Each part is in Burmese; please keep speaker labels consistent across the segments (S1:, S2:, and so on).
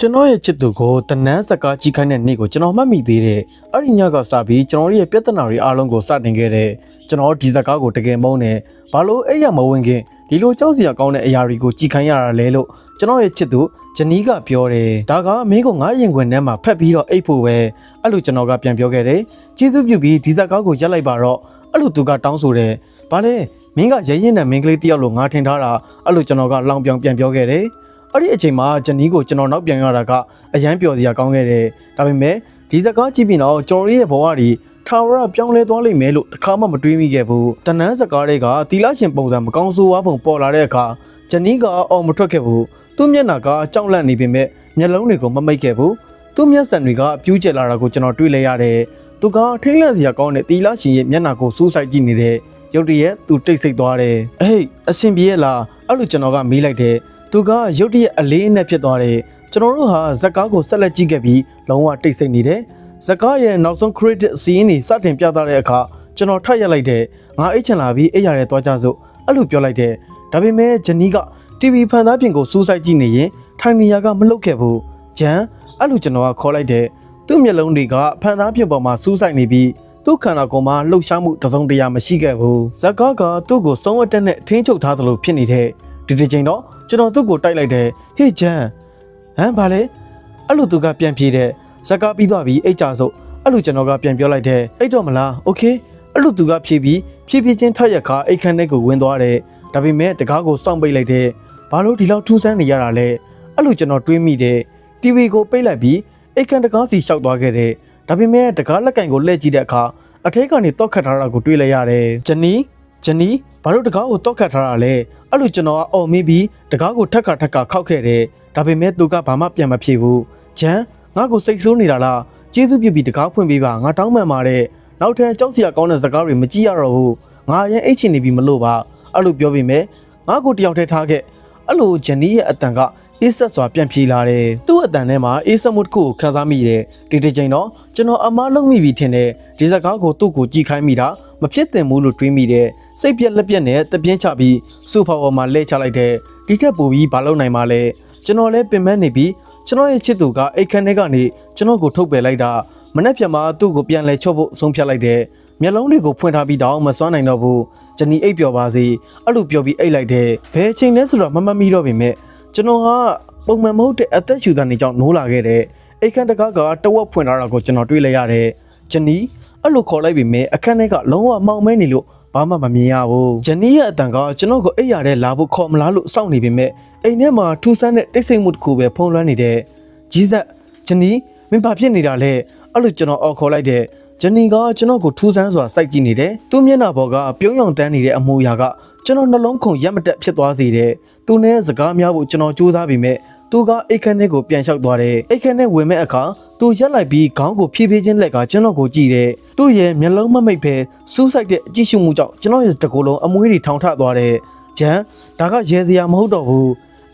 S1: ကျွန်တော်ရဲ့ချစ်သူကိုတနန်းစကားကြီးခိုင်းတဲ့နေ့ကိုကျွန်တော်မှတ်မိသေးတယ်။အဲ့ဒီညကစပြီးကျွန်တော်ရဲ့ပြဿနာတွေအားလုံးကိုစတင်ခဲ့တဲ့ကျွန်တော်ဒီစကားကိုတကယ်မုန်းတယ်။ဘာလို့အဲ့ရမဝင်ခင်ဒီလိုကြောက်စရာကောင်းတဲ့အရာတွေကိုကြီးခိုင်းရတာလဲလို့ကျွန်တော်ရဲ့ချစ်သူဂျနီးကပြောတယ်။ဒါကမင်းကငါရင်ခွင်ထဲမှာဖက်ပြီးတော့အိတ်ဖို့ပဲအဲ့လိုကျွန်တော်ကပြန်ပြောခဲ့တယ်။ကျေးဇူးပြုပြီးဒီစကားကိုရက်လိုက်ပါတော့အဲ့လိုသူကတောင်းဆိုတယ်။ဘာလဲမင်းကရဲရင်နဲ့မင်းကလေးတယောက်လိုငါထင်ထားတာအဲ့လိုကျွန်တော်ကလောင်ပြောင်ပြန်ပြောခဲ့တယ်။အဲ့ဒီအချိန်မှာဂျနီးကိုကျွန်တော်နောက်ပြန်ရတာကအရန်ပျော်စရာကောင်းခဲ့တယ်။ဒါပေမဲ့ဒီစကားကြည့်ပြီးတော့ကျွန်တော်ရဲ့ဘဝတွေထာဝရပြောင်းလဲသွားလိမ့်မယ်လို့တစ်ခါမှမတွေးမိခဲ့ဘူး။တနန်းစကားတွေကတီလာရှင်ပုံစံမကောင်းဆိုးဝါးပုံပေါ်လာတဲ့အခါဂျနီးကအော်မထွက်ခဲ့ဘူး။သူ့မျက်နှာကကြောက်လန့်နေပေမဲ့မျက်လုံးတွေကိုမမိတ်ခဲ့ဘူး။သူ့မျက်စံတွေကပြူးကျလာတာကိုကျွန်တော်တွေ့လဲရတယ်။သူကထိတ်လန့်စရာကောင်းတဲ့တီလာရှင်ရဲ့မျက်နှာကိုစူးစိုက်ကြည့်နေတဲ့ရုတ်တရက်သူတိတ်ဆိတ်သွားတယ်။ဟေးအရှင်ပြေးလားအဲ့လိုကျွန်တော်ကမေးလိုက်တယ်။သူကရုတ်တရက်အလေးအနက်ဖြစ်သွားတယ်ကျွန်တော်တို့ဟာဇက်ကားကိုဆက်လက်ကြည့်ခဲ့ပြီးလုံးဝတိတ်ဆိတ်နေတယ်ဇက်ကားရဲ့နောက်ဆုံး credit စီးရင်နေစတင်ပြသတဲ့အခါကျွန်တော်ထပ်ရက်လိုက်တယ်ငါအိတ်ချင်လာပြီးအိတ်ရတဲ့သွားကြစို့အဲ့လိုပြောလိုက်တယ်ဒါပေမဲ့ဂျနီးက TV ဖန်သားပြင်ကိုစူးစိုက်ကြည့်နေရင်ထိုင်နေရကမလှုပ်ခဲ့ဘူးဂျန်အဲ့လိုကျွန်တော်ကခေါ်လိုက်တယ်သူ့မျက်လုံးတွေကဖန်သားပြင်ပေါ်မှာစူးစိုက်နေပြီးသူ့ခန္ဓာကိုယ်မှာလှုပ်ရှားမှုတစုံတရာမရှိခဲ့ဘူးဇက်ကားကသူ့ကိုစုံဝတ်တက်နဲ့ထင်းချုပ်ထားသလိုဖြစ်နေတဲ့ဒီတစ်ချိန်တော့ကျွန်တော်သူ့ကိုတိုက်လိုက်တယ်ဟေးဂျန်ဟမ်ဘာလဲအဲ့လိုသူကပြန်ပြေးတဲ့ဇက်ကားပြီးသွားပြီအိတ်ကြစို့အဲ့လိုကျွန်တော်ကပြန်ပြောလိုက်တယ်အိတ်တော့မလားโอเคအဲ့လိုသူကဖြေးပြီးဖြည်းချင်းထက်ရက်ခါအိတ်ခန်းထဲကိုဝင်သွားတယ်ဒါပေမဲ့တကားကိုစောင့်ပိတ်လိုက်တယ်ဘာလို့ဒီလောက်ထူးဆန်းနေရတာလဲအဲ့လိုကျွန်တော်တွေးမိတယ် TV ကိုပိတ်လိုက်ပြီးအိတ်ခန်းတကားစီရှောက်သွားခဲ့တယ်ဒါပေမဲ့တကားလက်ကင်ကိုလှည့်ကြည့်တဲ့အခါအထက်ကနေတောက်ခတ်ထားတာကိုတွေးလိုက်ရတယ်ဂျနီးဘာလို့တကားကိုတောက်ခတ်ထားတာလဲအဲ့လိုကျွန်တော်ကအော်မေးပြီးတကားကိုထက်ခါခောက်ခဲ့တယ်ဒါပေမဲ့သူကဘာမှပြန်မဖြေဘူးဂျန်ငါ့ကိုစိတ်ဆိုးနေတာလားကျေးဇူးပြုပြီးတကားဖွင့်ပေးပါငါတောင်းပန်ပါတယ်နောက်ထပ်ကြောက်စရာကောင်းတဲ့စကားတွေမကြည့်ရတော့ဘူးငါရင်အိတ်ချင်နေပြီမလို့ပါအဲ့လိုပြောပေမဲ့ငါ့ကိုတယောက်တည်းထားခဲ့အဲ့လိုဂျနီးရဲ့အတန်ကအေးဆက်စွာပြန်ပြေးလာတယ်သူ့အတန်ထဲမှာအေးဆက်မှုတစ်ခုကိုခံစားမိတယ်ဒီတစ်ချိန်တော့ကျွန်တော်အမားလုံးမိပြီထင်တယ်ဒီစကားကိုသူ့ကိုကြည့်ခိုင်းမိတာမဖြစ်သင့်ဘူးလို့တွေးမိတယ်စိတ်ပြက်လက်ပြက်နဲ့တပြင်းချပြီးစူဖာပေါ်မှာလဲချလိုက်တယ်ဒီထက်ပိုပြီးမလုပ်နိုင်ပါလဲကျွန်တော်လည်းပင်ပန်းနေပြီးကျွန်တော်ရဲ့ချစ်သူကအိတ်ခမ်းထဲကနေကျွန်တော်ကိုထုတ်ပယ်လိုက်တာမနှက်ပြမှာသူ့ကိုပြန်လဲချော့ဖို့ဆုံးဖြတ်လိုက်တယ်မျက်လုံးတွေကိုဖွင့်ထားပြီးတော့မစွမ်းနိုင်တော့ဘူးဂျနီအိတ်ပျော်ပါစေအဲ့လိုပြောပြီးအိတ်လိုက်တယ်ဘယ်ချိန်လဲဆိုတော့မမိတော့ပေမဲ့ကျွန်တော်ကပုံမှန်မဟုတ်တဲ့အသက်ရှူတာနေကြောင့်နိုးလာခဲ့တဲ့အိတ်ခမ်းတကားကတဝက်ဖွင့်ထားတာကိုကျွန်တော်တွေ့လိုက်ရတယ်ဂျနီအဲ့လိုခေါ်လိုက်ပေမဲ့အခန်းထဲကလုံးဝမောင်မဲနေလို့ဘာမှမမြင်ရဘူးဂျနီရဲ့အတန်ကကျွန်တော်ကိုအိတ်ရတဲ့လာဖို့ခေါ်မလားလို့စောင့်နေပေမဲ့အိမ်ထဲမှာထူဆန်းတဲ့တိတ်ဆိတ်မှုတစ်ခုပဲဖုံးလွှမ်းနေတဲ့ဂျီဇက်ဂျနီမင်းဘာဖြစ်နေတာလဲအဲ့လိုကျွန်တော်အော်ခေါ်လိုက်တဲ့ဂျနီကကျွန်တော်ကိုထူဆန်းစွာစိုက်ကြည့်နေတယ်သူ့မျက်နှာပေါ်ကပြုံးရောင်တန်းနေတဲ့အမူအရာကကျွန်တော်နှလုံးခုန်ရက်မတက်ဖြစ်သွားစေတယ်သူနဲ့စကားများဖို့ကျွန်တော်ကြိုးစားပေမဲ့သူကအိတ်ခမ်းထဲကိုပြန်လျှောက်သွားတယ်အိတ်ခမ်းထဲဝင်မဲ့အခါသူရက်လိုက်ပြီးခေါင်းကိုဖြည်းဖြည်းချင်းလက်ကကျွန်တော်ကိုကြည့်တယ်သူ့ရဲ့မျက်လုံးမမိတ်ပဲစူးစိုက်တဲ့အကြည့်ရှုမှုကြောင့်ကျွန်တော်ရဲ့တကူလုံးအမွှေးတွေထောင်ထသွားတယ်ဂျန်ဒါကရဲစရာမဟုတ်တော့ဘူ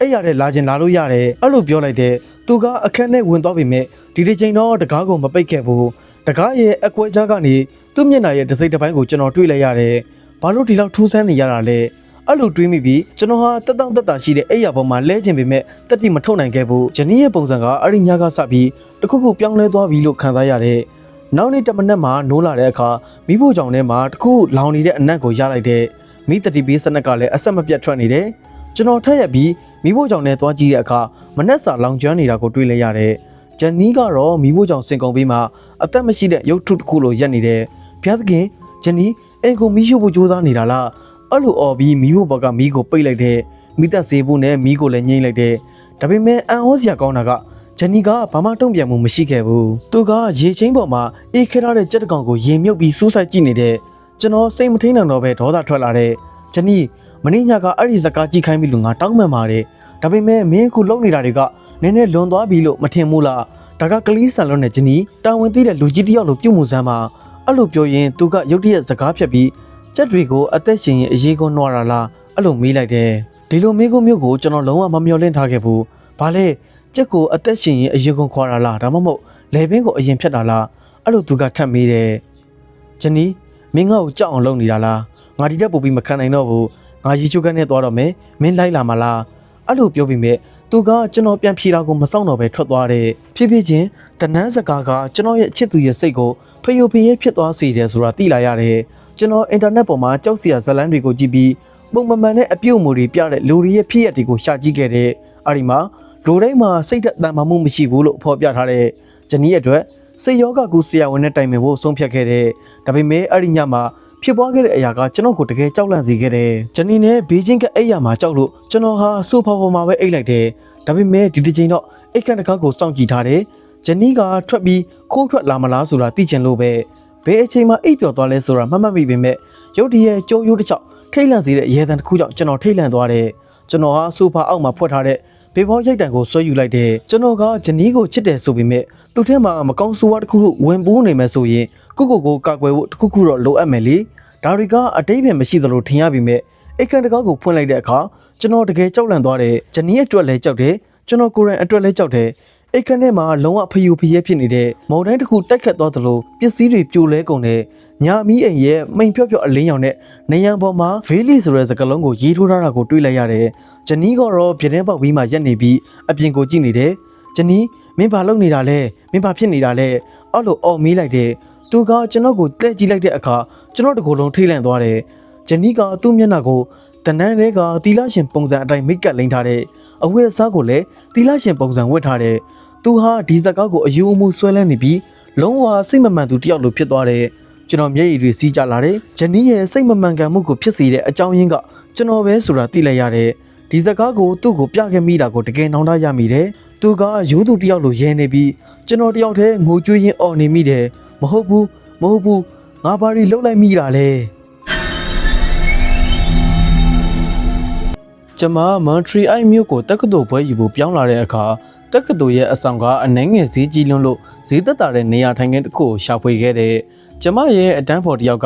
S1: းအဲ့ရတဲ့လာချင်းလာလို့ရတယ်အဲ့လိုပြောလိုက်တဲ့သူကအခန်းထဲဝင်သွားပြီမဲ့ဒီတစ်ချိန်တော့တကားကိုမပိတ်ခဲ့ဘူးတကားရဲ့အကွဲကြားကနေသူ့မျက်နှာရဲ့တစိမ့်တစ်ပိုင်းကိုကျွန်တော်တွေ့လိုက်ရတယ်ဘာလို့ဒီလောက်ထူးဆန်းနေရတာလဲအဲ့လိုတွေးမိပြီးကျွန်တော်ဟာတက်တောင့်တက်တာရှိတဲ့အဲ့ရပေါ်မှာလဲချင်ပေမဲ့တက်တိမထုတ်နိုင်ခဲ့ဘူးဂျနီရဲ့ပုံစံကအဲ့ဒီညကစပြီးတခုခုပြောင်းလဲသွားပြီလို့ခံစားရတယ်နောက်နေ့တမနက်မှာနိုးလာတဲ့အခါမိဖို့ကြောင့်ထဲမှာတခုလောင်နေတဲ့အနက်ကိုရလိုက်တဲ့မိတတိပေးစနက်ကလည်းအဆက်မပြတ်ထွက်နေတယ်ကျွန်တော်ထက်ရပြီးမိဖို့ကြောင့်နဲ့သွားကြည့်တဲ့အခါမနှက်စာလောင်ကျွမ်းနေတာကိုတွေ့လိုက်ရတယ်ဂျန်နီကတော့မိဖို့ကြောင့်စင်ကုန်ပြီးမှအသက်မရှိတဲ့ရုပ်ထုတစ်ခုလိုရက်နေတယ်ဘုရားသခင်ဂျန်နီအိမ်ကိုမီးရှို့ဖို့ကြိုးစားနေတာလားအဲ့လိုအော်ပြီးမီးဖို့ဘက်ကမီးကိုပိတ်လိုက်တယ်မိသက်စေဖို့နဲ့မီးကိုလည်းငြိမ့်လိုက်တယ်ဒါပေမဲ့အန်ဟောစရာကောင်းတာကဂျန်နီကဘာမှတုံ့ပြန်မှုမရှိခဲ့ဘူးသူကရေချင်းပေါ်မှာအေးခဲထားတဲ့ကြက်တကောင်ကိုရေမြုပ်ပြီးစူးစိုက်ကြည့်နေတဲ့ကျွန်တော်စိတ်မထိန်နိုင်တော့ပဲဒေါသထွက်လာတဲ့ဂျန်နီမင်းညကအဲ့ဒီစကားကြည့်ခိုင်းပြီလို့ငါတောင်းပန်ပါတယ်ဒါပေမဲ့မင်းအခုလုပ်နေတာတွေကနည်းနည်းလွန်သွားပြီလို့မထင်ဘူးလားဒါကကလီးဆန်လွန်နဲ့ဂျနီတာဝန်သိတဲ့လူကြီးတယောက်လိုပြုမှုစမ်းမှာအဲ့လိုပြောရင်သူကရုတ်တရက်စကားဖြတ်ပြီးကြက်တွေကိုအသက်ရှင်ရင်အရေးကိုနှွားတာလားအဲ့လိုမေးလိုက်တယ်ဒီလိုမေးခွန်းမျိုးကိုကျွန်တော်လုံးဝမမျှော်လင့်ထားခဲ့ဘူးဘာလဲကြက်ကိုအသက်ရှင်ရင်အရေးကိုခွာတာလားဒါမှမဟုတ်လေပင်ကိုအရင်ဖြတ်တာလားအဲ့လိုသူကထပ်မေးတယ်ဂျနီမင်းငါ့ကိုကြောက်အောင်လုပ်နေတာလားငါဒီတက်ပို့ပြီးမခံနိုင်တော့ဘူးငါရေချိုးကန်းနဲ့သွားတော့မယ်မင်းလိုက်လာမလား အဲ့လိုပြောပြီးမြဲသူကကျွန်တော်ပြန်ဖြေတာကိုမစောင့်တော့ပဲထွက်သွားတယ်ဖြည်းဖြည်းချင်းတနန်းစကားကကျွန်တော်ရဲ့ချစ်သူရဲ့စိတ်ကိုဖျို့ဖျဲဖြစ်သွားစေတယ်ဆိုတာသိလာရတယ်ကျွန်တော်အင်တာနက်ပေါ်မှာကြောက်စရာဇာတ်လမ်းတွေကိုကြည့်ပြီးပုံမှန်နဲ့အပြုတ်အမူတွေပြတဲ့လူတွေရဲ့ဖြစ်ရပ်တွေကိုရှာကြည့်ခဲ့တဲ့အဲ့ဒီမှာလူတိုင်းမှာစိတ်သက်သာမှုမရှိဘူးလို့ဖော်ပြထားတဲ့ဂျနီရဲ့အတွက်စိတ်ယောဂကူဆရာဝန်နဲ့တိုင်ပင်ဖို့ဆုံးဖြတ်ခဲ့တဲ့ဒါပေမဲ့အဲ့ဒီညမှာဖြစ်ပွားခဲ့တဲ့အရာကကျွန်တော်ကိုတကယ်ကြောက်လန့်စေခဲ့တယ်ဂျနီနဲ့ဘေဂျင်းကအိပ်ရမှာကြောက်လို့ကျွန်တော်ဟာဆိုဖာပေါ်မှာပဲအိပ်လိုက်တယ်ဒါပေမဲ့ဒီတစ်ချိန်တော့အိတ်ကန်တကားကိုစောင့်ကြည့်ထားတယ်ဂျနီကထွက်ပြီးခိုးထွက်လာမလားဆိုတာသိချင်လို့ပဲဘယ်အချိန်မှအိပ်ပျော်သွားလဲဆိုတာမှတ်မိပေမဲ့ရုတ်တရက်ကြိုးရိုးတစ်ချောင်းထိတ်လန့်စေတဲ့ရဲတံတစ်ခုကြောင့်ကျွန်တော်ထိတ်လန့်သွားတယ်ကျွန်တော်ဟာဆိုဖာအောက်မှာဖွက်ထားတဲ့ဘေဘောရိုက်တံကိုဆွဲယူလိုက်တယ်ကျွန်တော်ကဂျနီကိုချစ်တယ်ဆိုပေမဲ့သူ့ထဲမှာမကောင်းဆိုးဝါးတစ်ခုခုဝင်ပူးနေမယ်ဆိုရင်ကိုကာကွယ်ဖို့တစ်ခုခုတော့လိုအပ်မယ်လေဒါတွေကအတိတ်ပဲမရှိသလိုထင်ရပေမဲ့အိတ်ကန်တကားကိုဖွင့်လိုက်တဲ့အခါကျွန်တော်တကယ်ကြောက်လန့်သွားတယ်ဂျနီအတွက်လည်းကြောက်တယ်ကျွန်တော်ကိုယ်တိုင်အတွက်လည်းကြောက်တယ်အိတ်ကန်ထဲမှာလုံးဝဖျို့ဖျဲဖြစ်နေတဲ့မုန်တိုင်းတစ်ခုတိုက်ခတ်သွားသလိုပစ္စည်းတွေပြိုလဲကုန်တယ်ညာမီးအိမ်ရဲ့မိန်ဖြော့အလင်းရောင်နဲ့နေရန်ပေါ်မှာဗေးလီဆိုတဲ့စကားလုံးကိုရေးထိုးထားတာကိုတွေ့လိုက်ရတယ်ဂျနီကတော့ပြတင်းပေါက်ပြီးမှရက်နေပြီးအပြင်ကိုကြည့်နေတယ်ဂျနီမင်းဘာလုပ်နေတာလဲမင်းဘာဖြစ်နေတာလဲအဲ့လိုအော်မေးလိုက်တယ်သူကကျွန်တော်ကိုလှည့်ကြည့်လိုက်တဲ့အခါကျွန်တော်တကိုယ်လုံးထိတ်လန့်သွားတယ်ဂျနီကသူ့မျက်နှာကိုတနန်းတွေကတီလာရှင်ပုံစံအတိုင်းမိတ်ကပ်လိမ့်ထားတဲ့အဝတ်အစားကိုလည်းတီလာရှင်ပုံစံဝတ်ထားတယ်သူဟာဒီဇက်ကားကိုအယူအမူဆွဲလန်းနေပြီးလုံးဝစိတ်မမှန်သူတယောက်လိုဖြစ်သွားတယ်ကျွန်တော်မျက်ရည်တွေစီးကြလာတယ်ဂျနီရဲ့စိတ်မမှန်ကန်မှုကိုဖြစ်စေတဲ့အကြောင်းရင်းကကျွန်တော်ပဲဆိုတာသိလိုက်ရတယ်ဒီဇက်ကားကိုသူ့ကိုပြခဲ့မိတာကိုတကယ်နှောင်းတရမိတယ်သူကရိုးသူတယောက်လိုရဲနေပြီးကျွန်တော်တယောက်တည်းငိုကြွေးရင်းအော်နေမိတယ်မဟုတ်ဘူးငါဘာတွေလှုပ်လိုက်မိတာလဲကျမမွန်ထရီအိုက်မြို့ကိုတက္ကသိုလ်ဘွဲယူဖို့ပြောင်းလာတဲ့အခါတက္ကသိုလ်ရဲ့အဆောင်ကအနှဲငယ်ဈေးကြီးလွန်းလို့ဈေးသက်သာတဲ့နေရာထိုင်ခင်းတစ်ခုကိုရှာဖွေခဲ့တဲ့ကျမရဲ့အတန်းဖော်တယောက်က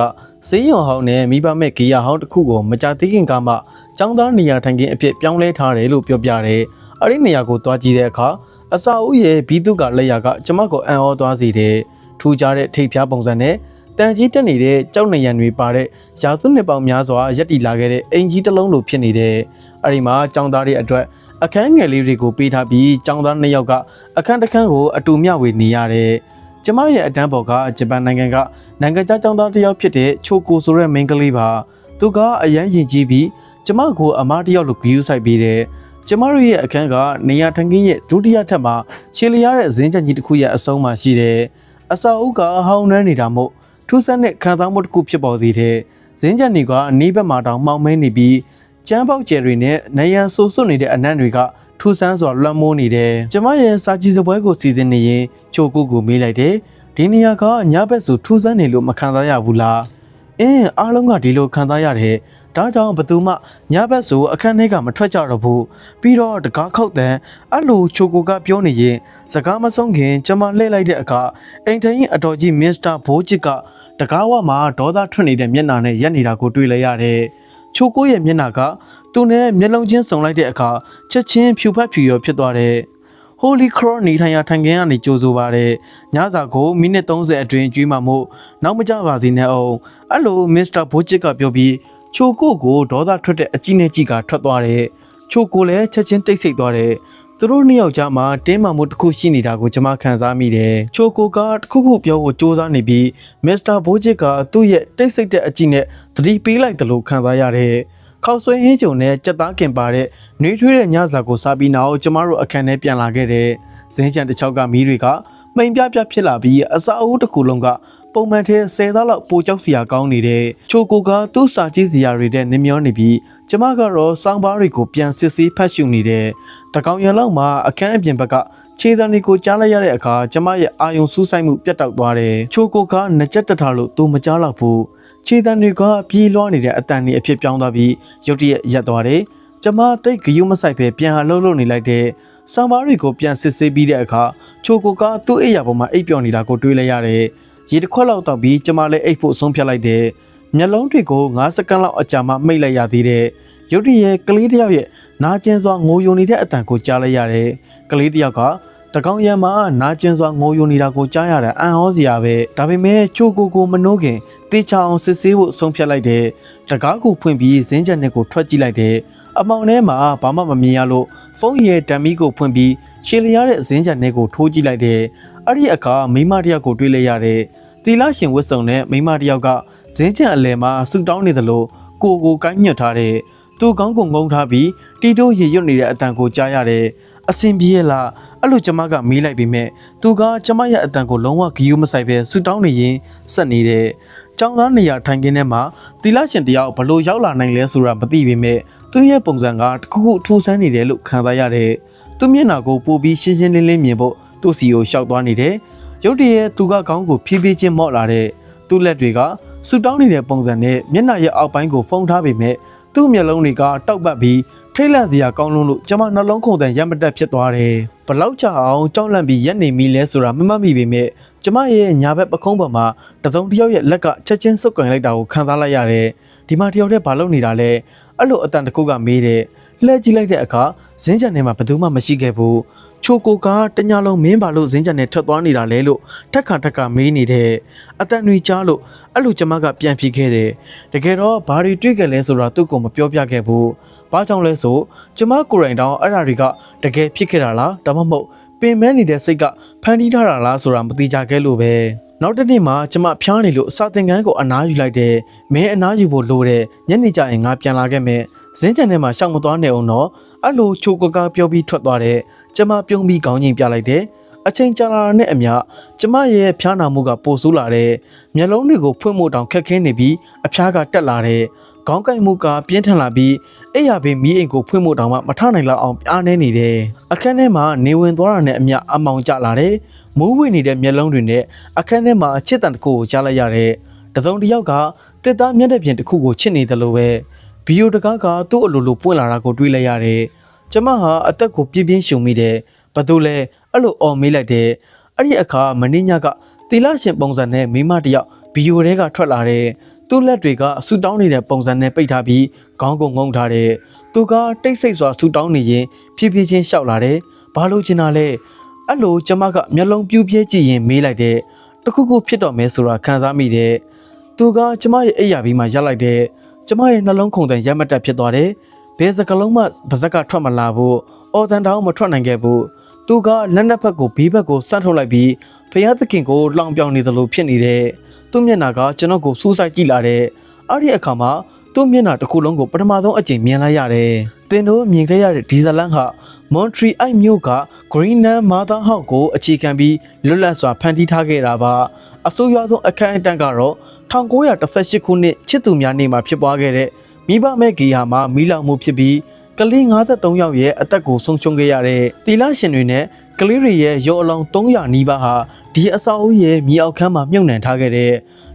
S1: စေးရုံဟောင်းနဲ့မိဘမဲ့ဂီယာဟောင်းတစ်ခုကိုမကြသေးခင်ကမှကျောင်းသားနေရာထိုင်ခင်းအဖြစ်ပြောင်းလဲထားတယ်လို့ပြောပြတယ်။အဲ့ဒီနေရာကိုတွားကြည့်တဲ့အခါအစာအုပ်ရဲ့ဘီသူကလက်ရာကကျမကိုအံ့ဩသွားစေတယ်။ထူးခြားတဲ့ထိပ်ဖျားပုံစံနဲ့တန်ကြီးတက်နေတဲ့ကြောက်နေရံတွေပါတဲ့ရာစုနှစ်ပေါင်းများစွာရက်တည်လာခဲ့တဲ့အင်ကြီးတစ်လုံးလိုဖြစ်နေတယ်။အဲ့ဒီမှာကျောင်းသားတွေအတွက်အခန်းငယ်လေးတွေကိုပေးထားပြီးကျောင်းသား2ယောက်ကအခန်းတစ်ခန်းကိုအတူမျှဝေနေရတယ်။ကျမရဲ့အတန်းပေါ်ကဂျပန်နိုင်ငံကနိုင်ငံခြားကျောင်းသားတစ်ယောက်ဖြစ်တဲ့ချိုကိုဆိုတဲ့မိန်းကလေးပါ။သူကအရန်ရင်ကြီးပြီးကျမကိုအမားတစ်ယောက်လိုဂရုစိုက်ပေးတယ်။ကျမတို့ရဲ့အခန်းကနေရာထိုင်ခင်းရဲ့ဒုတိယထပ်မှာရှည်လျားတဲ့ဇင်းချက်ကြီးတစ်ခုရဲ့အဆုံးမှာရှိတယ်။အစာအုပ်ကဟောင်းနှမ်းနေတာမို့ထူးဆန်းတဲ့ခံစားမှုတစ်ခုဖြစ်ပေါ်စေတဲ့ဇင်းချက်တွေကအနီးဘက်မှာတောင်မှောင်မဲနေပြီးကျန်းပေါက်ကျယ်တွေနဲ့နေရန်ဆူဆွနေတဲ့အနံ့တွေကထူးဆန်းစွာလွှမ်းမိုးနေတယ်။ကျမရဲ့စာကြည့်စပွဲကိုစီစဉ်နေရင်ချိုကိုကိုမေးလိုက်တယ်။ဒီနေရာကညဘက်ဆိုထူးဆန်းနေလို့မခံစားရဘူးလား။အားလုံးကဒီလိုခံစားရတယ်။ဒါကြောင့်ဘသူမှညဘက်ဆိုအခန်းထဲကမထွက်ကြတော့ဘူး။ပြီးတော့တကားခောက်တဲ့အဲ့လိုချိုကိုကပြောနေရင်စကားမဆုံးခင်ကျမလှည့်လိုက်တဲ့အခါအိမ်ထရင်အတော်ကြီးမစ္စတာဘိုးချစ်ကတကားဝမှာဒေါသထွက်နေတဲ့မျက်နှာနဲ့ရက်နေတာကိုတွေ့လိုက်ရတယ်။ချိုကိုရဲ့မျက်နှာကသူ့နဲ့မျက်လုံးချင်းစုံလိုက်တဲ့အခါချက်ချင်းဖြူဖက်ဖြူရောဖြစ်သွားတယ်။ Holy Cross နေထိုင်ရာထိုင်ခင်းကနေကြိုးဆိုပါတယ်။ညစာကိုမိနစ်30အတွင်းကျွေးမှမို့နောက်မကြပါစေနဲ့အောင်။အဲ့လိုမစ္စတာဘိုးချစ်ကပြောပြီးချိုကိုကိုဒေါသထွက်တဲ့အကြည့်နဲ့ကြည့်ကထွက်သွားတယ်။ချိုကိုလည်းချက်ချင်းတိတ်ဆိတ်သွားတယ်။သူတို့နှစ်ယောက်ကြားမှာတင်းမာမှုတစ်ခုရှိနေတာကိုကျွန်မခံစားမိတယ်။ချိုကိုကတစ်ခုခုပြောဖို့စူးစမ်းနေပြီးမစ္စတာဘိုးချစ်ကသူ့ရဲ့တိတ်ဆိတ်တဲ့အကြည့်နဲ့သတိပေးလိုက်တယ်လို့ခံစားရတယ်။ခေါက်ဆွဲဟင်းကြုံနဲ့ကြက်သားကင်ပါတဲ့နှွေးထွေးတဲ့ညစာကိုစားပြီးနောက်ကျမတို့အခန်းထဲပြန်လာခဲ့တဲ့ဇင်းချန်တစ်ချောက်ကမီးတွေကမိန်ပြဖြစ်လာပြီးအစာအုပ်တစ်ခုလုံးကပုံမှန်ထဲ10သားလောက်ပိုကြောက်စရာကောင်းနေတဲ့ချိုကိုကသူ့စာကြည့်စရာတွေနဲ့နင်းမျောနေပြီးကျမကတော့စောင်းပါးတွေကိုပြန်စစ်ဆေးဖတ်ရှုနေတဲ့တကောင်ရံလောက်မှာအခန်းအပြင်ဘက်ကခြေတံတွေကိုကြားလိုက်ရတဲ့အခါကျမရဲ့အာယုံစူးစိုက်မှုပြတ်တောက်သွားတယ်ချိုကိုကနှကြက်တက်ထားလို့သူမကြားတော့ဘူးခြေတံတွေကပြေးလွှားနေတဲ့အတန်တွေအဖြစ်ပြောင်းသွားပြီးရုတ်တရက်ရပ်သွားတယ်ကျမတိတ်ဂယုမဆိုင်ပဲပြန်လှုပ်နေလိုက်တဲ့စောင်းပါးတွေကိုပြန်စစ်ဆေးပြီးတဲ့အခါချိုကိုကသူ့အိယာပေါ်မှာအိပ်ပျော်နေတာကိုတွေ့လိုက်ရတယ်ရေတစ်ခွက်လောက်တောက်ပြီးကျမလည်းအိပ်ဖို့ဆုံးဖြတ်လိုက်တယ်မျက်လုံးတွေကို9စက္ကန့်လောက်အကြာမှမိတ်လိုက်ရသေးတယ်ရုတ်တရက်ကလေးတစ်ယောက်ရဲ့နာကျင်စွာငိုယိုနေတဲ့အတန်ကိုကြားလိုက်ရတယ်ကလေးတစ်ယောက်ကတကောင်ရံမှာနာကျင်စွာငိုယိုနေတာကိုကြားရတာအံ့ဩစရာပဲဒါပေမဲ့ချိုကိုမနှိုးခင်တေချာအောင်စစ်ဆေးဖို့ဆုံးဖြတ်လိုက်တယ်တကားကိုဖွင့်ပြီးဇင်းချက်နဲ့ကိုထွက်ကြည့်လိုက်တယ် အမောင်ထဲမှာဘာမှမမြင်ရလို့ဖုန်းရဲ့ဓာတ်မီကိုဖွင့်ပြီးရှည်လျားတဲ့ဇင်းချန်ထဲကိုထိုးကြည့်လိုက်တယ်အဲ့ဒီအခါမိမတယောက်ကိုတွေ့လိုက်ရတယ်တီလာရှင်ဝတ်စုံနဲ့မိမတယောက်ကဇင်းချန်အလယ်မှာဆူတောင်းနေသလိုကိုကိုညှက်ထားတဲ့သူကောင်းကိုငုံထားပြီးတီတိုးရေရွတ်နေတဲ့အတန်ကိုကြားရတယ်အစင်ပြေးလားအဲ့လိုကျမကမေးလိုက်ပြီးမြဲသူကကျမရဲ့အတန်ကိုလုံးဝဂီယူမဆိုင်ပဲဆူတောင်းနေရင်ဆက်နေတဲ့ကျောင်းသားနေရာထိုင်ခင်းထဲမှာတီလာရှင်တယောက်ဘလို့ရောက်လာနိုင်လဲဆိုတာမသိပေမဲ့သူ့ရဲ့ပုံစံကတခုခုထူးဆန်းနေတယ်လို့ခံစားရတယ်သူမျက်နှာကိုပိုပြီးရှင်းရှင်းလင်းလင်းမြင်ဖို့သူ့စီကိုရှောက်သွားနေတယ်ရုတ်တရက်သူကခေါင်းကိုဖြည်းဖြည်းချင်းမော့လာတဲ့သူ့လက်တွေကဆူတောင်းနေတဲ့ပုံစံနဲ့မျက်နှာရဲ့အောက်ပိုင်းကိုဖုံးထားပေမဲ့သူ့မျက်လုံးတွေကတောက်ပတ်ပြီးထိတ်လန့်စရာကောင်းလို့ကျမနှလုံးခုန်တန်ရမတက်ဖြစ်သွားတယ်ဘလောက်ကြာအောင်ကြောက်လန့်ပြီးရက်နေမိလဲဆိုတာမမှတ်မိပေမဲ့ကျမရဲ့ညာဘက်ပခုံးပေါ်မှာတစုံတစ်ယောက်ရဲ့လက်ကချက်ချင်းစုပ်ကန်လိုက်တာကိုခံစားလိုက်ရတယ်ဒီမှာတယောက်တည်းဘာလုပ်နေတာလဲအဲ့လိုအတန်တစ်ခုကမေးတယ်လှည့်ကြည့်လိုက်တဲ့အခါဇင်းချန်ထဲမှာဘယ်သူမှမရှိခဲ့ဘူးချိုကိုကတညာလုံးမင်းဘာလို့ဇင်းချန်နဲ့ထွက်သွားနေတာလဲလို့ထက်ခါမေးနေတဲ့အတန်တွေကြားလို့အဲ့လိုကျမကပြန်ပြေးခဲ့တယ်တကယ်တော့ဘာတွေတွေ့ခဲ့လဲဆိုတာသူ့ကိုမပြောပြခဲ့ဘူးဘာကြောင့်လဲဆိုကျမကိုယ်တိုင်တောင်အဲ့ဓာတွေကတကယ်ဖြစ်ခဲ့တာလားဒါမှမဟုတ်ပင်မဲနေတဲ့စိတ်ကဖန်တီးထားတာလားဆိုတာမသိကြခဲ့လို့ပဲနောက်တစ်နေ့မှာကျမဖျားနေလို့စာသင်ခန်းကိုအနားယူလိုက်တယ်မင်းအနားယူဖို့လိုတယ်ညနေကျရင်ငါပြန်လာခဲ့မယ်ဇင်းချန်ထဲမှာရှောက်မသွားနဲ့အောင်တော့အဲ့လိုချိုကပြောပြီးထွက်သွားတယ်ကျမပြုံးပြီးခေါင်းငိမ်ပြလိုက်တယ်အချိန်ကြာလာနဲ့အမျှကျမရဲ့ဖျားနာမှုကပိုဆိုးလာတယ်မျက်လုံးတွေကိုဖွင့်မို့တောင်ခက်ခဲနေပြီးအဖျားကတက်လာတယ်ခေါင်းကိုက်မှုကပြင်းထန်လာပြီးအိယာပင်မီးအိမ်ကိုဖွင့်မို့တောင်မှမထနိုင်လောက်အောင်ပြားနေနေတယ်အခန်းထဲမှာနေဝင်သွားတာနဲ့အမျှအမောင်ကျလာတယ်မိုးဝေနေတဲ့မျက်လုံးတွေနဲ့အခန်းထဲမှာချစ်တန်တစ်ခုကိုကြားလိုက်ရတယ်တစုံတစ်ယောက်ကတစ်သားမျက်နှာပြင်တစ်ခုကိုချစ်နေတယ်လို့ပဲဗီယိုတကားကသူ့အလိုလိုပွင့်လာတာကိုတွေးလိုက်ရတယ်ကျမဟာအသက်ကိုပြင်းပြင်းရှုံမိတယ်ဘာလို့လဲအဲ့လိုအော်မေးလိုက်တယ်အဲ့ဒီအခါမင်းညကတီလာရှင်ပုံစံနဲ့မိမတယောက်ဗီယိုထဲကထွက်လာတယ်သူ့လက်တွေကဆူတောင်းနေတဲ့ပုံစံနဲ့ပိတ်ထားပြီးခေါင်းကိုငုံထားတယ်သူကတိတ်ဆိတ်စွာဆူတောင်းနေရင်ဖြည်းဖြည်းချင်းရှောက်လာတယ်ဘာလို့ချင်တာလဲအဲ့လိုကျမကမျက်လုံးပြူးပြဲကြည့်ရင်မေးလိုက်တယ်တခုခုဖြစ်တော့မယ်ဆိုတာခံစားမိတယ်သူကကျမရဲ့အိယာပြီးမှရပ်လိုက်တယ်ကျမရဲ့နှလုံးခုန်တန်ရက်မတက်ဖြစ်သွားတယ်ဘယ်စကလုံးမှပါဇက်ကထွက်မလာဘူးအော်တန်တောင်မထွက်နိုင်ခဲ့ဘူးသူကလက်နက်ဖက်ကိုဘေးဘက်ကိုစန့်ထုတ်လိုက်ပြီးဖယားသခင်ကိုလောင်ပြောင်နေသလိုဖြစ်နေတယ်သူ့မျက်နှာကကျွန်တော်ကိုစူးစိုက်ကြည့်လာတယ်အဲ့ဒီအခါမှာသူ့မျက်နှာတစ်ခုလုံးကိုပထမဆုံးအကြိမ်မြင်လိုက်ရတယ်တင်တို့မြင်ခဲ့ရတဲ့ဒီဇလန်ဟာမွန်ထရီအိုက်မြို့ကဂရီနန်မာသာဟောက်ကိုအခြေခံပြီးလွတ်လပ်စွာဖန်တီးထားခဲ့တာပါအဆိုးရွားဆုံးအခမ်းအတန်းကတော့1918ခုနှစ်ချစ်သူများနေ့မှာဖြစ်ပွားခဲ့တဲ့မိဘမဲ့ဂီဟာမှာမီးလောင်မှုဖြစ်ပြီးကလေး53ယောက်ရဲ့အသက်ကိုဆုံးရှုံးခဲ့ရတဲ့တီလာရှင်တွေနဲ့ကလေးတွေရဲ့ရုပ်အလောင်း300နီးပါးဟာဒီအဆောက်အဦရဲ့မြေအောက်ခန်းမှာမြုပ်နှံထားခဲ့တဲ့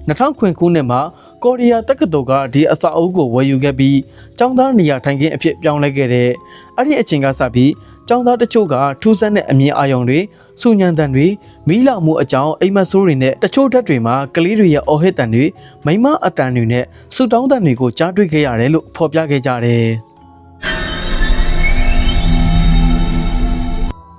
S1: 2000ခုနှစ်မှာကော်ရီးယားတက္ကသိုလ်ကဒီအဆောက်အဦကိုဝယ်ယူခဲ့ပြီးကျောင်းသားနေရာထိုင်ခင်းအဖြစ်ပြောင်းလဲခဲ့တဲ့အဲ့ဒီအချိန်ကစပြီးကျောင်းသားတချို့ကထူးဆန်းတဲ့အမြင်အာရုံတွေစူညံတန်တွေမီးလောင်မှုအကြောင်းအိမ်မက်ဆိုးတွေနဲ့တချို့ဓာတ်တွေမှာကလေးတွေရဲ့အော်ဟစ်တန်တွေမိမအတန်တွေနဲ့ဆူတောင်းတန်တွေကိုကြားတွေ့ခဲ့ရတယ်လို့ဖော်ပြခဲ့ကြတယ်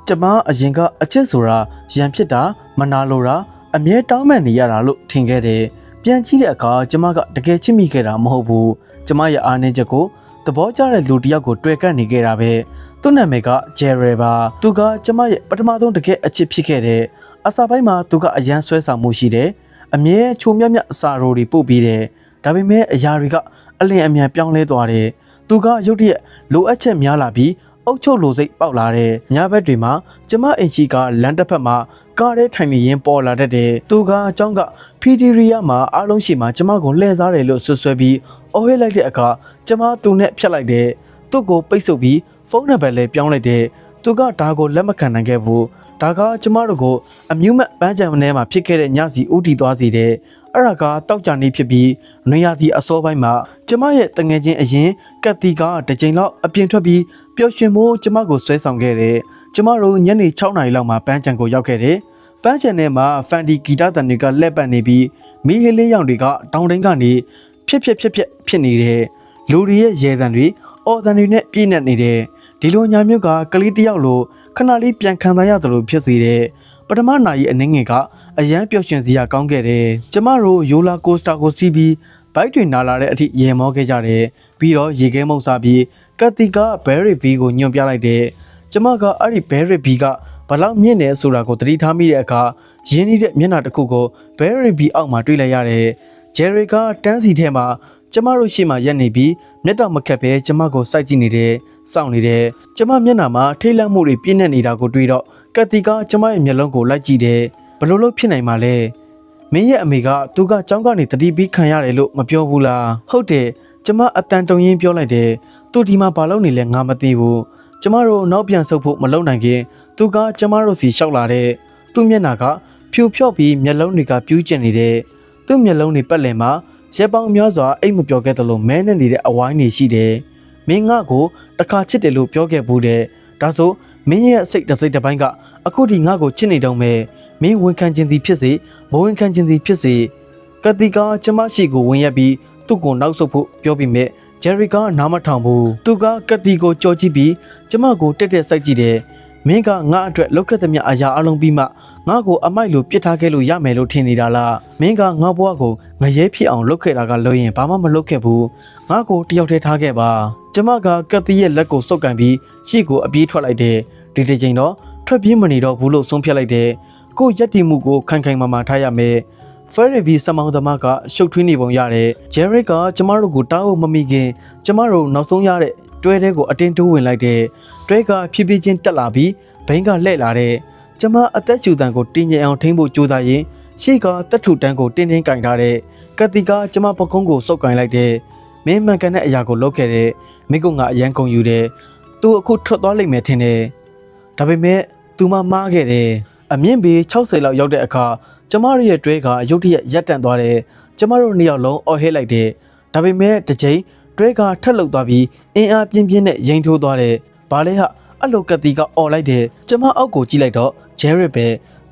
S1: ကျမအရင်ကအချစ်ဆိုတာရံဖြစ်တာမနာလိုတာအမြဲတောင်းပန်နေရတာလို့ထင်ခဲ့တယ်ပြန်ကြည့်တဲ့အခါကျမကတကယ်ချစ်မိခဲ့တာမဟုတ်ဘူးကျမရဲ့အားနည်းချက်ကိုသဘောကျတဲ့လူတစ်ယောက်ကိုတွေ့ကပ်နေခဲ့တာပဲသူ့နာမည်ကဂျယ်ရယ်ပါသူကကျမရဲ့ပထမဆုံးတကယ်အချစ်ဖြစ်ခဲ့တယ်အစာပိုင်းမှာသူကအရန်ဆွဲဆောင်မှုရှိတယ်အမြဲချိုမြမြအစာရိုးတွေပို့ပြီးတယ်ဒါပေမဲ့အရာတွေကအလင်းအမြန်ပြောင်းလဲသွားတယ်သူကရုတ်တရက်လိုအပ်ချက်များလာပြီးအုတ်ချုပ်လိုစိတ်ပေါက်လာတယ်ညဘက်တွေမှာကျမအင်ကြီးကလမ်းတစ်ဖက်မှာကားထဲထိုင်နေရင်ပေါ်လာတတ်တယ်သူကအကြောင်းကဖီဒီရီယာမှာအားလုံးရှိမှာကျမကိုလှည့်စားတယ်လို့ဆွဆွဲပြီးအော်ဟစ်လိုက်တဲ့အခါကျမသူနဲ့ဖြတ်လိုက်တယ်သူ့ကိုပိတ်ဆို့ပြီးဖုန်းနံပါတ်လည်းပြောင်းလိုက်တယ်သူကဒါကိုလက်မခံနိုင်ခဲ့ဘူးဒါကကျမတို့ကိုအမြူးမပန်းချံထဲမှာဖြစ်ခဲ့တဲ့ညစီဦးတည်သွားစေတယ်အဲ့ဒါကတောက်ကြနေဖြစ်ပြီးနေရာစီအစောပိုင်းမှာကျမရဲ့တငယ်ချင်းအရင်ကတ်တီကတစ်ချိန်လောက်အပြင်ထွက်ပြီးပျော်ရွှင်ဖို့ကျမကိုဆွဲဆောင်ခဲ့တယ်ကျမတို့ညနေ6နာရီလောက်မှာပန်းချံကိုရောက်ခဲ့တယ်ပန်းချံထဲမှာဖန်တီဂီတတန်တွေကလက်ပတ်နေပြီးမီးဟလေးရောင်တွေကတောင်တိုင်းကနေဖြစ်နေတယ်လူတွေရဲ့ရဲတန်တွေအော်တန်တွေနဲ့ပြည့်နေတယ်ဒီလိုညာမျိုးကကလေးတယောက်လိုခဏလေးပြန်ခံစားရသလိုဖြစ်စေတယ်ပထမနာရီအနှင်းငယ်ကအရန်ပျော်ရွှင်စရာကောင်းခဲ့တယ်ကျမတို့ယိုလာကိုစတာကိုစီးပြီးဘိုက်တွေနာလာတဲ့အထိရေမောခဲ့ကြတယ်ပြီးတော့ရေခဲမုံစားပြီး ကတိကဘဲရီဗီကိုညွှန်ပြလိုက်တယ်ကျမကအဲ့ဒီဘဲရီဗီကဘလောက်မြင့်နေဆိုတာကိုသတိထားမိတဲ့အခါရင်းနှီးတဲ့မျက်နှာတစ်ခုကိုဘဲရီဗီအောက်မှာတွေ့လိုက်ရတယ်ဂျယ်ရီကတန်းစီထဲမှာကျမတို့ရှေ့မှာရက်နေပြီးမျက်တောင်မခက်ပဲကျမကိုစိုက်ကြည့်နေတယ်စောင့်နေတယ်ကျမမျက်နှာမှာထိတ်လန့်မှုတွေပြည့်နေနေတာကိုတွေ့တော့ကတိကကျမရဲ့မျက်လုံးကိုလိုက်ကြည့်တယ်ဘလို့လို့ဖြစ်နိုင်မှာလဲမင်းရဲ့အမေကသူကကြောင်းကနေတတိပြီးခံရတယ်လို့မပြောဘူးလားဟုတ်တယ်ကျမအတန်တုံရင်းပြောလိုက်တယ်သူဒီမှာဘာလုပ်နေလဲငါမသိဘူးကျမတို့နောက်ပြန်ဆုပ်ဖို့မလုပ်နိုင်ခင်သူကကျမတို့စီလျှောက်လာတဲ့သူ့မျက်နှာကဖြူဖြော့ပြီးမျက်လုံးတွေကပြူးကျင်နေတဲ့သူ့မျက်လုံးတွေပတ်လည်မှာရက်ပေါင်းများစွာအိတ်မပြောခဲ့သလိုမဲနေနေတဲ့အဝိုင်းတွေရှိတယ်မင်းငါ့ကိုတခါချစ်တယ်လို့ပြောခဲ့ဘူးတဲ့ဒါဆိုမင်းရဲ့စိတ်တစ်စိတ်တစ်ပိုင်းကအခုဒီငါ့ကိုချစ်နေတော့မယ်မင်းဝန်ခံခြင်းသည်ဖြစ်စေမဝန်ခံခြင်းသည်ဖြစ်စေကတိကကျမရှိကိုဝင်ရက်ပြီးသူ့ကိုနောက်ဆုတ်ဖို့ပြောပြီးမြဲဂျယ်ရီကနားမထောင်ဘူးသူကကတိကိုကြော်ကြည့်ပြီးကျမကိုတက်တက်စိုက်ကြည့်တယ်မင်းကငါအတွက်လောက်ခဲ့သမျှအရာအလုံးပြီးမှငါ့ကိုအမိုက်လိုပြစ်ထားခဲ့လို့ရမယ်လို့ထင်နေတာလားမင်းကငါ့ဘဝကိုငရဲဖြစ်အောင်လုပ်ခဲ့တာကလို့ရင်ဘာမှမလုပ်ခဲ့ဘူးငါ့ကိုတယောက်တည်းထားခဲ့ပါကျမကကတိရဲ့လက်ကိုစုပ်ကန်ပြီးရှေ့ကိုအပြေးထွက်လိုက်တယ်ဒီတစ်ချိန်တော့ထွက်ပြေးမနေတော့ဘူးလို့ဆုံးဖြတ်လိုက်တယ်ကိုရက်တီမှုကိုခိုင်ခိုင်မာမာထားရမယ်ဖယ်ရီဘီစမောင်သမားကရှုပ်ထွေးနေပုံရတယ်ဂျယ်ရစ်ကကျမတို့ကိုတားဖို့မမိခင်ကျမတို့နောက်ဆုံးရတဲ့တွဲတဲကိုအတင်းတိုးဝင်လိုက်တယ်တွဲကဖြည်းဖြည်းချင်းတက်လာပြီးဘိန်းကလှဲ့လာတဲ့ကျမအသက်ရှူတန်ကိုတင်းကျင်အောင်ထိန်းဖို့ကြိုးစားရင်ရှေ့ကတက်ထူတန်းကိုတင်းတင်းကင်ထားတဲ့ကတိကကျမပကုံးကိုစုပ်ကင်လိုက်တယ်မင်းမှန်ကန်တဲ့အရာကိုလုပ်ခဲ့တယ်မိကုံကအရန်ကုန်ယူတယ်သူအခုထွက်သွားလိမ့်မယ်ထင်တယ်ဒါပေမဲ့သူမမားခဲ့တယ်အမြင့်ပေ60လောက်ရောက်တဲ့အခါကျမတို့ရဲ့တွဲကရုတ်တရက်ရပ်တန့်သွားတယ်ကျမတို့နှစ်ယောက်လုံးအော်ဟစ်လိုက်တယ်ဒါပေမဲ့တစ်ချိန်တွဲကထက်လုသွားပြီးအင်အားပြင်းပြင်းနဲ့ရင်ထိုးသွားတယ်ဘာလဲဟာအဲ့လိုကတိကအော်လိုက်တယ်ကျမအောက်ကိုကြည့်လိုက်တော့ဂျယ်ရစ်ပဲ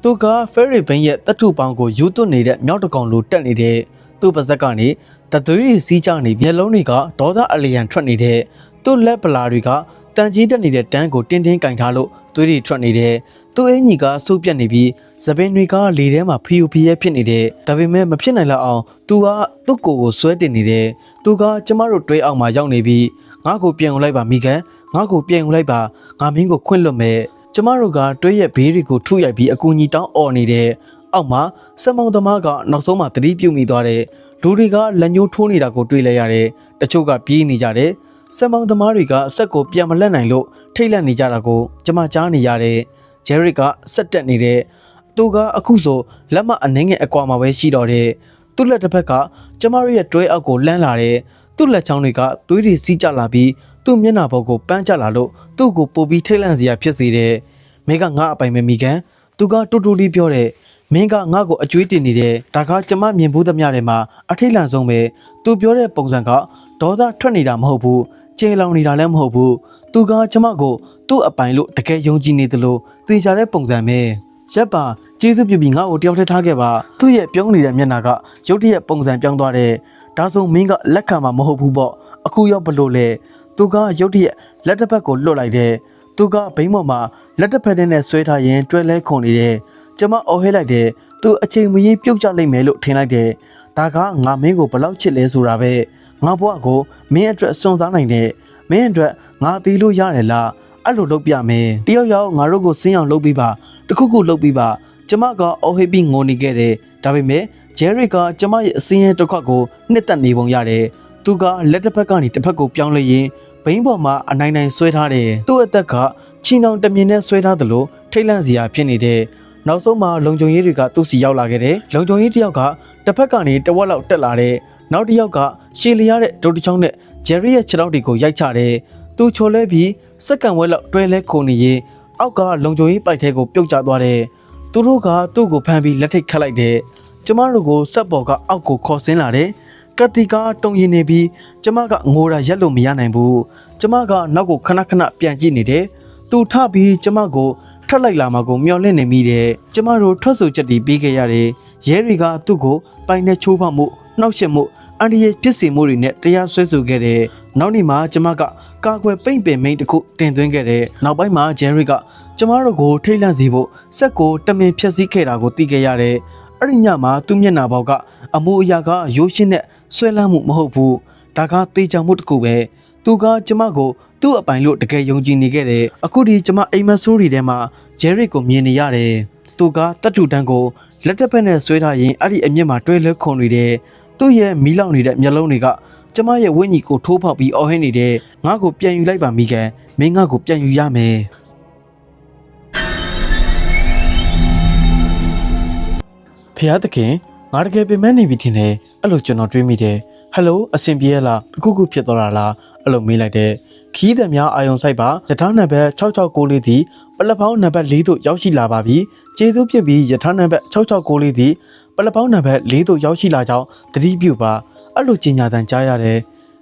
S1: သူကဖယ်ရီဘိန်းရဲ့တတ်ထုပေါင်းကိုယူသွတ်နေတဲ့မြောက်တကောင်လိုတက်နေတဲ့သူ့ပါဇက်ကနေတသွေးတွေစီးကြနေမျက်လုံးတွေကဒေါသအလျံထွက်နေတဲ့သူ့လက်ပလာတွေကတန်ကြီးတက်နေတဲ့တန်းကိုတင်းတင်းကင်ထားလို့သွေးတွေထွက်နေတယ်သူ့အင်ကြီးကစုပ်ပြတ်နေပြီးသပင်တွေကလေထဲမှာဖီယိုဖီရဲဖြစ်နေတယ်ဒါပေမဲ့မဖြစ်နိုင်လောက်အောင်သူကသူ့ကိုယ်ဆွဲတင်နေတယ်သူကကျမတို့တွဲအောင်မှာရောက်နေပြီးငါ့ကိုပြန်ဝင်လိုက်ပါမိကန်ငါ့ကိုပြန်ဝင်လိုက်ပါငါမင်းကိုခွင့်လွတ်မယ်ကျမတို့ကတွဲရဲ့ဘေးတွေကိုထုရိုက်ပြီးအကူကြီးတောင်းအော်နေတယ်အောက်မှာစမောင်သမားကနောက်ဆုံးမှသတိပြုမိသွားတယ်လူတွေကလက်ညှိုးထိုးနေတာကိုတွေ့လိုက်ရတယ်တချို့ကပြေးနေကြတယ်စမောင်သမားတွေကဆက်ကိုပြန်မလက်နိုင်လို့ထိတ်လန့်နေကြတာကိုကျမကြားနေရတယ်ဂျယ်ရစ်ကဆက်တက်နေတဲ့သူကအခုဆိုလက်မအနှင်းငယ်အကွာမှာပဲရှိတော့တယ်သူ့လက်တစ်ဖက်ကကျမတို့ရဲ့တွဲအောက်ကိုလှမ်းလာတယ်သူ့လက်ချောင်းတွေကသွေးတွေစီးကျလာပြီးသူ့မျက်နှာပေါ်ကိုပန်းကျလာလို့သူ့ကိုပို့ပြီးထိတ်လန့်စရာဖြစ်စေတယ်မင်းကငါအပိုင်ပဲမိကန်သူကတူတူလေးပြောတယ်မင်းကငါ့ကိုအကျွေးတင်နေတယ်ဒါကကျမမြင်ဘူးသမျှတွေမှာအထိတ်လန့်ဆုံးပဲသူပြောတဲ့ပုံစံကဒေါသထွက်နေတာမဟုတ်ဘူးကျေလောင်နေတာလည်းမဟုတ်ဘူးသူကကျမကိုသူ့အပိုင်လို့တကယ်ယုံကြည်နေသလိုသိကြတဲ့ပုံစံပဲရက်ပါကျေးဇူးပြုပြီးငါ့ကိုတယောက်တည်းထားခဲ့ပါသူ့ရဲ့ပြုံးနေတဲ့မျက်နှာကရုတ်တရက်ပုံစံပြောင်းသွားတယ်ဒါဆိုမင်းကလက်ခံမှာမဟုတ်ဘူးပေါ့အခုရောက်ဘလို့လဲသူကရုတ်တရက်လက်တစ်ဖက်ကိုလွတ်လိုက်တယ်သူကဘိန်းပေါ်မှာလက်တစ်ဖက်နဲ့ဆွဲထားရင်တွဲလဲခုန်နေတယ်ကျမအော်ဟစ်လိုက်တယ်သူအချိန်မရင်းပြုတ်ကျလိမ့်မယ်လို့ထင်လိုက်တယ်ဒါကငါမင်းကိုဘလောက်ချစ်လဲဆိုတာပဲငါဘဝကိုမင်းအတွက်စွန့်စားနိုင်တယ်မင်းအတွက်ငါတီးလို့ရတယ်လားအဲ့လိုလုပ်ပြမယ်တယောက်ယောက်ငါတို့ကိုစင်းအောင်လုပ်ပြီးပါတခုခုလုပ်ပြီးပါကျမကအော်ဟစ်ပြီးငိုနေခဲ့တယ်ဒါပေမဲ့ဂျယ်ရစ်ကကျမရဲ့အစင်းရဲတစ်ခွက်ကိုနှစ်သက်နေပုံရတယ်သူကလက်တစ်ဖက်ကနေတစ်ဖက်ကိုပြောင်းလဲရင်ဘိန်းပေါ်မှာအနိုင်နိုင်ဆွဲထားတယ်သူ့အသက်ကချီနှောင်တမြင်နဲ့ဆွဲထားသလိုထိတ်လန့်စရာဖြစ်နေတယ်နောက်ဆုံးမှာလုံခြုံရေးတွေကသူ့စီရောက်လာခဲ့တယ်လုံခြုံရေးတစ်ယောက်ကတစ်ဖက်ကနေတဝက်လောက်တက်လာတယ်နောက်တစ်ယောက်ကရှည်လျားတဲ့ဒုတ်တစ်ချောင်းနဲ့ဂျယ်ရီရဲ့ခြေထောက်တွေကိုရိုက်ချတယ်သူချော်လဲပြီးစက္ကန့်ဝက်လောက်တွဲလဲခုန်နေရင်အောက်ကလုံခြုံရေးပိုက်ထဲကိုပြုတ်ကျသွားတယ်သူတို့ကသူ့ကိုဖမ်းပြီးလက်ထိတ်ခတ်လိုက်တယ်ကျမတို့ကိုစက်ပေါ်ကအောက်ကိုခေါ်ဆင်းလာတယ်ကတိကတုံရင်နေပြီးကျမကငိုတာရက်လို့မရနိုင်ဘူးကျမကနောက်ကိုခဏခဏပြန်ကြည့်နေတယ်သူထပြီးကျမကိုထပ်လိုက်လာမှကိုမျောလင့်နေမိတယ်ကျမတို့ထွက်ဆိုချက်တီးပေးခဲ့ရတယ်ရဲတွေကသူ့ကိုပိုင်နဲ့ချိုးဖောက်မှုနှောက်ယှက်မှုအန်ဒီရဲ့ဖြစ်စီမှုတွေနဲ့တရားစွဲဆိုခဲ့တယ်နောက်နေ့မှာကျမကကာကွယ်ပိတ်ပင်မိန်တစ်ခုတင်သွင်းခဲ့တယ်နောက်ပိုင်းမှာဂျယ်ရစ်ကကျမတို့ကိုထိတ်လန့်စေဖို့စက်ကိုတမင်ဖျက်ဆီးခဲ့တာကိုသိခဲ့ရတယ်အဲ့ဒီညမှာသူ့မျက်နှာပေါက်ကအမူအရာကရိုးရှင်းတဲ့ဆွဲလန်းမှုမဟုတ်ဘူးဒါကတေချောင်မှုတစ်ခုပဲသူ သူကကျမကိုသူ့အပိုင်လို့တကယ်ယုံကြည်နေခဲ့တယ်အခုဒီကျမအိမ်မဆိုးတွေထဲမှာဂျယ်ရစ်ကိုမြင်နေရတယ်သူကတတ်တူတန်းကိုလက်တစ်ဖက်နဲ့ဆွဲထားရင်အဲ့ဒီအမြင့်မှာတွဲလဲခုန်နေတယ်သူ့ရဲ့မီးလောင်နေတဲ့မျက်လုံးတွေကကျမရဲ့ဝိညာဉ်ကိုထိုးဖောက်ပြီးအော်ဟစ်နေတယ်ငါ့ကိုပြန်ယူလိုက်ပါမိကန်မင်းငါ့ကိုပြန်ယူရမယ်ဖျားသခင်ငါတကယ်ပင်မနေပြီထင်တယ်အဲ့လိုကျွန်တော်တွေးမိတယ်ဟယ်လိုအဆင်ပြေရလားတခုခုဖြစ်သွားတာလားအဲ့လိုမေးလိုက်တယ်ခီးသည်များအာယုံဆိုင်ပါယထာနံပါတ်669လေးသည်ပလက်ဖောင်းနံပါတ်4သို့ရောက်ရှိလာပါပြီကျေးဇူးဖြစ်ပြီးယထာနံပါတ်669လေးသည်ပလက်ဖောင်းနံပါတ်4သို့ရောက်ရှိလာကြောင်းသတိပြုပါအဲ့လိုကြီးညာတန်ကြားရတယ်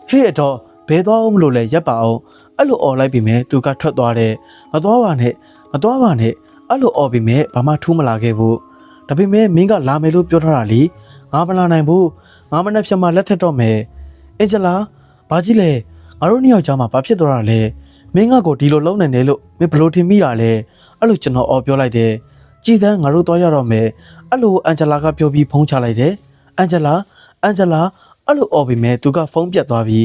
S1: ဟေ့အတော့ဘဲသွားအောင်မလို့လဲရပ်ပါအောင်အဲ့လိုអော်လိုက်ပြီမဲ့သူကထွက်သွားတယ်မသွားပါနဲ့အဲ့လိုអော်ပြီမဲ့ဘာမှထူးမလာခဲ့ဘူးဒါပေမဲ့မင်းကလာမယ်လို့ပြောထားတာလေငါမလာနိုင်ဘူးငါမနဲ့ဖြတ်မှလက်ထက်တော့မယ်အင်ဂျလာဘာကြီးလဲငါတို့နှစ်ယောက်ကြားမှာဘာဖြစ်သွားတာလဲမင်းငါ့ကိုဒီလိုလုံးနေတယ်လို့မင်းဘလို့ထင်မိတာလဲအဲ့လိုကျွန်တော်អော်ပြောလိုက်တယ်ကြည်စမ်းငါတို့သွားရတော့မယ်အဲ့လိုအန်ဂျလာကပြောပြီးဖုန်းချလိုက်တယ်အန်ဂျလာအဲ့လိုអော်ပြီမဲ့သူကဖုန်းပြတ်သွားပြီ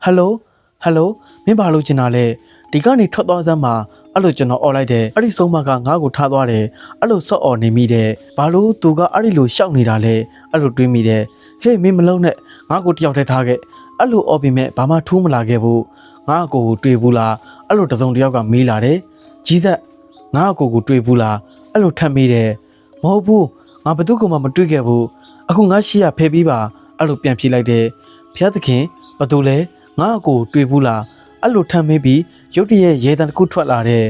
S1: ဟယ်လိုမင်းဘာလို့ကျင်တာလဲဒီကနေထွက်သွားစမ်းမှာအဲ့လိုကျွန်တော်អော်လိုက်တယ်အဲ့ဒီဆုံးမကငါ့ကိုထားသွားတယ်အဲ့လိုဆော့អော်နေမိတယ်ဘာလို့သူကအဲ့ဒီလိုရှောက်နေတာလဲအဲ့လိုတွေးမိတယ်ဟေးမင်းမလုံးနဲ့ငါ့ကိုတယောက်တည်းထားခဲ့အဲ့လိုអော်ပြီမဲ့ဘာမှထူးမလာခဲ့ဘူးငါ့ကိုတွေ့ဘူးလားအဲ့လိုတစုံတယောက်ကမေးလာတယ်ကြီးဆက်ငါ့ကိုတွေ့ဘူးလားအဲ့လိုထပ်မေးတယ်မဟုတ်ဘူးငါဘယ်သူ့ကိုမှမတွေ့ခဲ့ဘူးအခုငါရှေ့ရဖယ်ပြီးပါအဲ့လိုပြန်ဖြေလိုက်တယ်ဖျားသခင်ဘာလို့လဲငါ့ကိုတွေ့ဘူးလားအဲ့လိုထပ်မေးပြီးရုတ်တရက်ရေတံတစ်ခုထွက်လာတယ်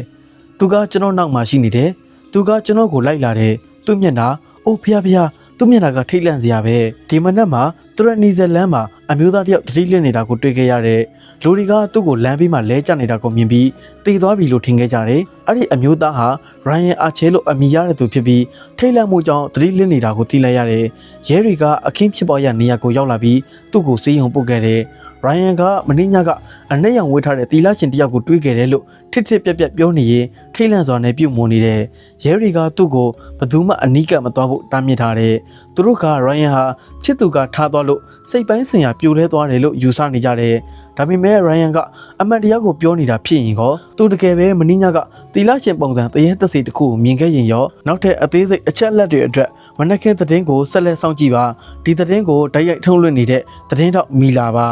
S1: သူကကျွန်တော်နောက်မှာရှိနေတယ်သူကကျွန်တော်ကိုလိုက်လာတယ်သူ့မျက်နှာအိုးဖျားသူ့မျက်နှာကထိတ်လန့်စရာပဲဒီမနက်မှာသူရနီဇယ်လန်မှာအမျိုးသားတယောက်တတိလစ်နေတာကိုတွေ့ခဲ့ရတယ်လူတွေကသူ့ကိုလမ်းဘေးမှာလဲကျနေတာကိုမြင်ပြီးတည်သွားပြီလို့ထင်ခဲ့ကြတယ်အဲ့ဒီအမျိုးသားဟာရိုင်ယန်အာချဲလို့အမည်ရတဲ့သူဖြစ်ပြီးထိတ်လန့်မှုကြောင့်တတိလစ်နေတာကိုသိလိုက်ရတယ်ရဲတွေကအခင်းဖြစ်ပေါ်ရနေရာကိုရောက်လာပြီးသူ့ကိုစေးရုံပို့ခဲ့တယ်ရိုင်ယန်ကမင်းညကအနက်ရောင်ဝေးထားတဲ့တီလာရှင်တယောက်ကိုတွေးခဲ့တယ်လို့ထစ်ပြက်ပြောနေရင်ထိတ်လန့်စွာနဲ့ပြုတ်မွန်နေတယ်ရဲတွေကသူ့ကိုဘယ်သူမှအနီးကပ်မသွားဖို့တားမြစ်ထားတယ်သူတို့ကရိုင်ယန်ဟာချစ်သူကထားသွားလို့စိတ်ပိုင်းဆိုင်ရာပြိုလဲသွားတယ်လို့ယူဆနေကြတယ်ဒါပေမဲ့ရိုင်ယန်ကအမှန်တရားကိုပြောနေတာဖြစ်ရင်ကောသူတကယ်ပဲမင်းညကတီလာရှင်ပုံစံတရေသက်စီတစ်ခုကိုမြင်ခဲ့ရင်ရောနောက်ထပ်အသေးစိတ်အချက်လက်တွေအတွက်မနက်ခင်းသတင်းကိုဆက်လက်စောင့်ကြည့်ပါဒီသတင်းကိုတိုက်ရိုက်ထုတ်လွှင့်နေတဲ့သတင်းတော့မီလာပါ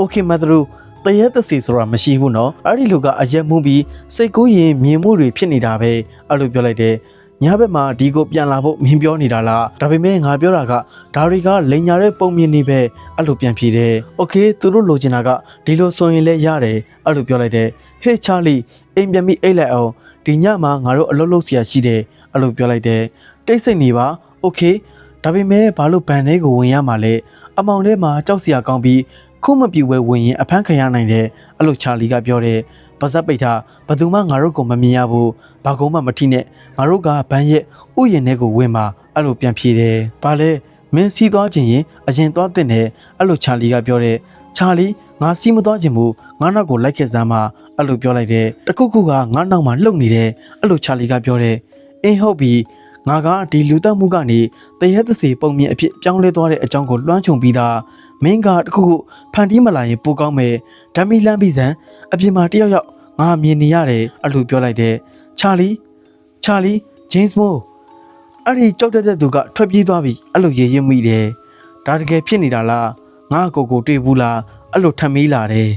S1: โอเคမသရူတရေသက်စီဆိုတာမရှိဘူးနော်အဲ့ဒီလူကအရက်မှုပြီးစိတ်ကူးရင်မြင်မှုတွေဖြစ်နေတာပဲအဲ့လိုပြောလိုက်တယ်ညဘက်မှာဒီကိုပြန်လာဖို့မင်းပြောနေတာလားဒါပေမဲ့ငါပြောတာကဒါတွေကလိန်ညာတဲ့ပုံမြင်နေပဲအဲ့လိုပြန်ဖြေတယ်โอเคသူတို့လိုချင်တာကဒီလိုဆိုရင်လည်းရတယ်အဲ့လိုပြောလိုက်တယ်ဟေးချာလီအိမ်ပြန်ပြီးအိတ်လိုက်အောင်ဒီညမှာငါတို့အလုပ်လုပ်စရာရှိတယ်အဲ့လိုပြောလိုက်တယ်တိတ်ဆိတ်နေပါโอเคဒါပေမဲ့ဘာလို့ဘန်ထဲကိုဝင်ရမှာလဲအမောင်ထဲမှာကြောက်စရာကောင်းပြီးခုမပြူဝဲဝင်ရင်အဖမ်းခံရနိုင်တယ်အဲ့လိုချာလီကပြောတယ်ပါဇက်ပိတ်ထားဘယ်သူမှငါတို့ကိုမမြင်ရဘူးဘာကုန်းမှမထိနဲ့ငါတို့ကဘန်းရဲ့ဥယျာဉ်ထဲကိုဝင်ပါအဲ့လိုပြန်ဖြေတယ်ဘာလဲမင်းစီးသွားခြင်းရင်အရင်သွားတဲ့နဲ့အဲ့လိုချာလီကပြောတယ်ချာလီငါစီးမသွားခြင်းဘူးငါနောက်ကိုလိုက်ခဲ့စမ်းပါအဲ့လိုပြောလိုက်တယ်တခုခုကငါနောက်မှာလှုပ်နေတယ်အဲ့လိုချာလီကပြောတယ်အင်းဟုတ်ပြီငါကဒီလူတက်မှုကနေတရေသစီပုံမြင်အဖြစ်ပြောင်းလဲသွားတဲ့အကြောင်းကိုလွှမ်းခြုံပြီးသားမင်းကတခုခုဖန်တီးမလာရင်ပိုကောင်းမယ်ဓမီလမ်းပြီးစံအပြင်မှာတယောက်ငါမြင်နေရတယ်အဲ့လိုပြောလိုက်တယ်ချာလီဂျိမ်းစ်မိုးအဲ့ဒီကြောက်တဲ့သူကထွက်ပြေးသွားပြီအဲ့လိုရေရင်မိတယ်ဒါတကယ်ဖြစ်နေတာလားငါကိုတွေ့ဘူးလားအဲ့လိုထပ်မေးလာတယ်